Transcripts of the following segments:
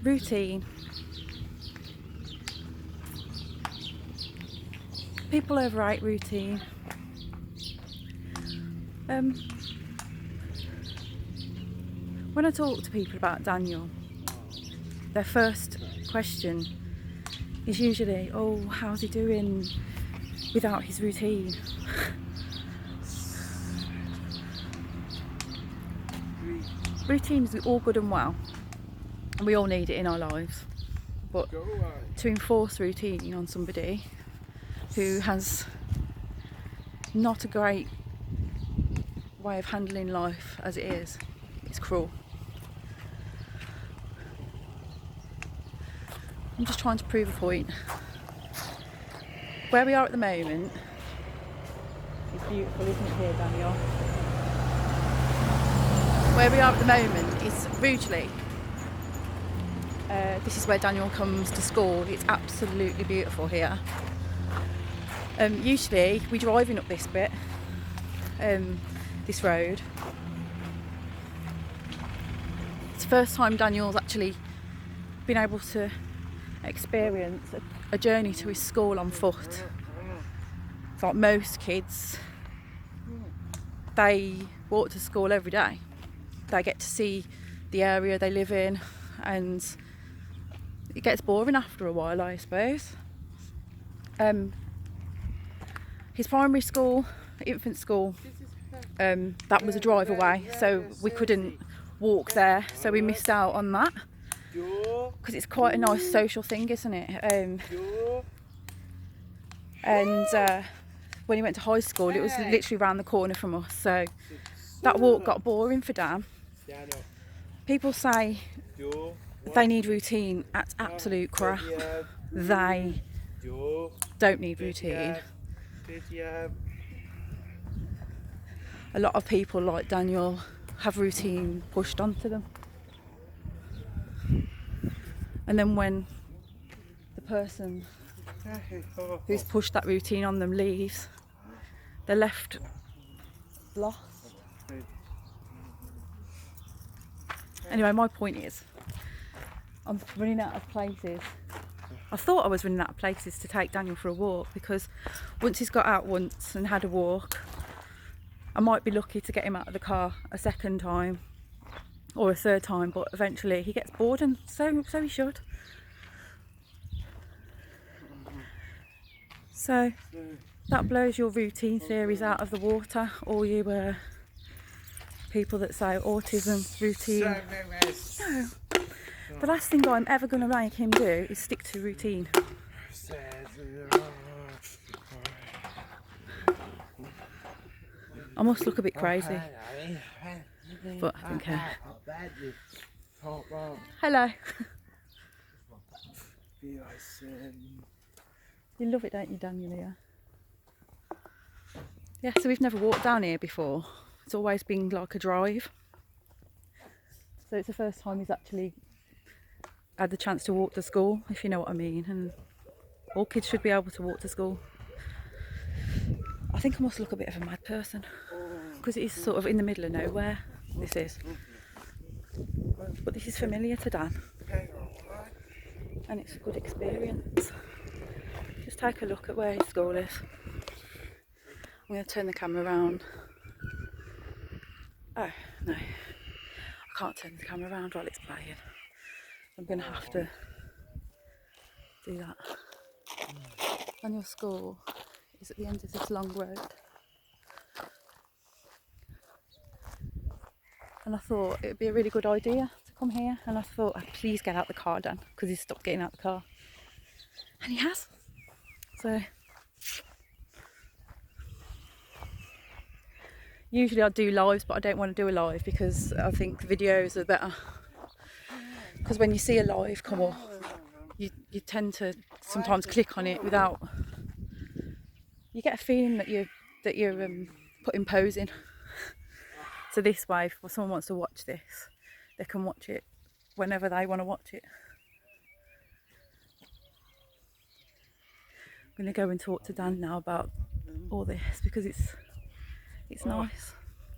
Routine. People overrate routine. When I talk to people about Daniel, their first question is usually, oh, how's he doing without his routine? Routine is all good and well, and we all need it in our lives, but to enforce routine on somebody who has not a great way of handling life as it is, it's cruel. I'm just trying to prove a point. Where we are at the moment is beautiful, isn't it, here, Daniel? Where we are at the moment is Rugeley. This is where Daniel comes to school. It's absolutely beautiful here. Usually we're driving up this bit, this road. It's the first time Daniel's actually been able to experience a journey to his school on foot. It's like most kids, they walk to school every day. They get to see the area they live in, and it gets boring after a while, I suppose. His primary school, infant school, that was a drive away, so we couldn't walk there, so we missed out on that, because it's quite a nice social thing, isn't it? When he went to high school, it was literally around the corner from us, so that walk got boring for Dan. People say they need routine. That's absolute crap. They don't need routine. A lot of people like Daniel have routine pushed onto them, and then when the person who's pushed that routine on them leaves, they're left lost. Anyway, my point is, I'm running out of places. I thought I was running out of places to take Daniel for a walk, because once he's got out once and had a walk, I might be lucky to get him out of the car a second time or a third time, but eventually he gets bored, and so he should. So that blows your routine theories out of the water, all you people that say autism, routine. No. The last thing I'm ever going to make him do is stick to routine. I must look a bit crazy, but I don't care. Hello. You love it, don't you, Daniel, here? Yeah, so we've never walked down here before. It's always been like a drive. So it's the first time he's actually had the chance to walk to school, if you know what I mean. And all kids should be able to walk to school. I think I must look a bit of a mad person, because it is sort of in the middle of nowhere, this is. But this is familiar to Dan, and it's a good experience. Just take a look at where his school is. I'm going to turn the camera around. Oh, no. I can't turn the camera around while it's playing. I'm going to have to do that. And your school is at the end of this long road. And I thought it would be a really good idea to come here. And I thought, oh, please get out the car, Dan, because he's stopped getting out the car. And he has. So usually I do lives, but I don't want to do a live because I think the videos are better. Because when you see a live come up, you tend to sometimes click on it without. You get a feeling that you're putting posing. So this way, if someone wants to watch this, they can watch it whenever they want to watch it. I'm going to go and talk to Dan now about all this, because it's nice.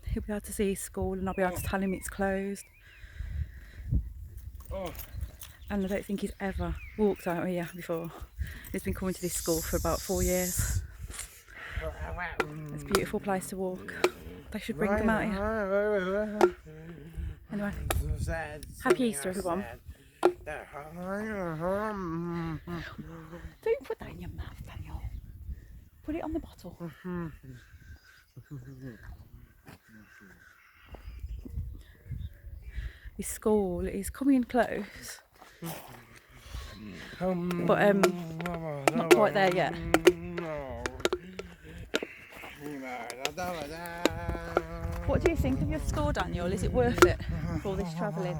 He'll be able to see his school, and I'll be able to tell him it's closed. and I don't think he's ever walked out here before. He's been coming to this school for about 4 years. It's a beautiful place to walk. They should bring them out here. Anyway, happy Easter everyone. Don't put that in your mouth, Daniel. Put it on the bottle. This school is coming close. But not quite there yet. What do you think of your school, Daniel? Is it worth it for all this travelling?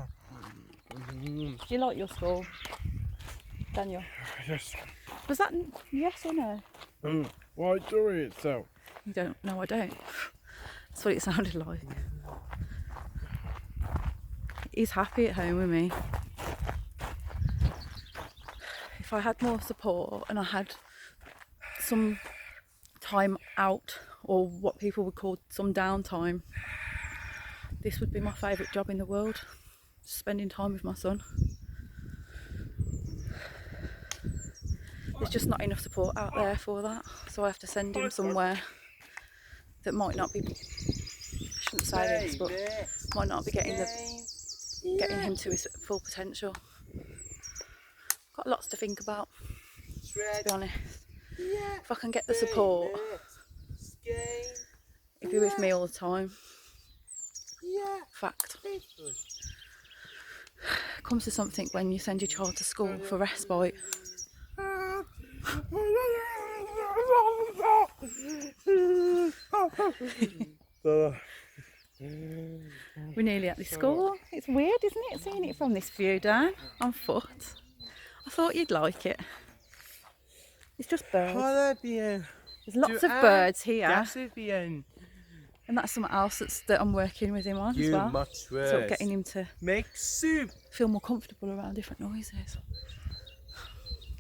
Do you like your school, Daniel? Yes. Was that yes or no? Why do it so? You don't? No, I don't. That's what it sounded like. He's happy at home with me. If I had more support and I had some time out, or what people would call some downtime, this would be my favourite job in the world. Spending time with my son. There's just not enough support out there for that, so I have to send him somewhere that might not be, I shouldn't say this, but might not be getting him to his full potential. Got lots to think about, to be honest. If I can get the support, he'd be with me all the time. Fact. Comes to something when you send your child to school for respite. We're nearly at the school. It's weird, isn't it, seeing it from this view, Dan, on foot. I thought you'd like it. It's just birds. There's lots of birds here. And that's something else that I'm working with him on as well. Sort of getting him to make soup, feel more comfortable around different noises.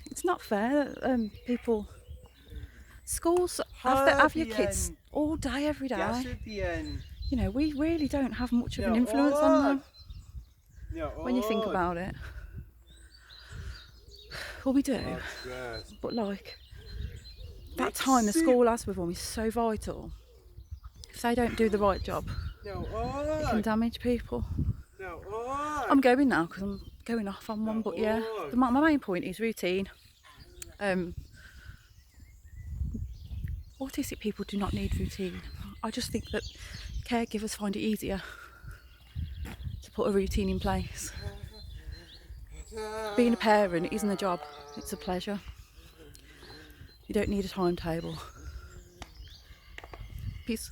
It's not fair that schools have your kids all day, every day. You know, we really don't have much of an influence on them when you think about it. Well, we do, but like that time the school has with them is so vital. If they don't do the right job, it can damage people. I'm going now because I'm going off on one, but yeah, my main point is routine. Autistic people do not need routine. I just think that caregivers find it easier to put a routine in place. Being a parent isn't a job, it's a pleasure. You don't need a timetable. Peace.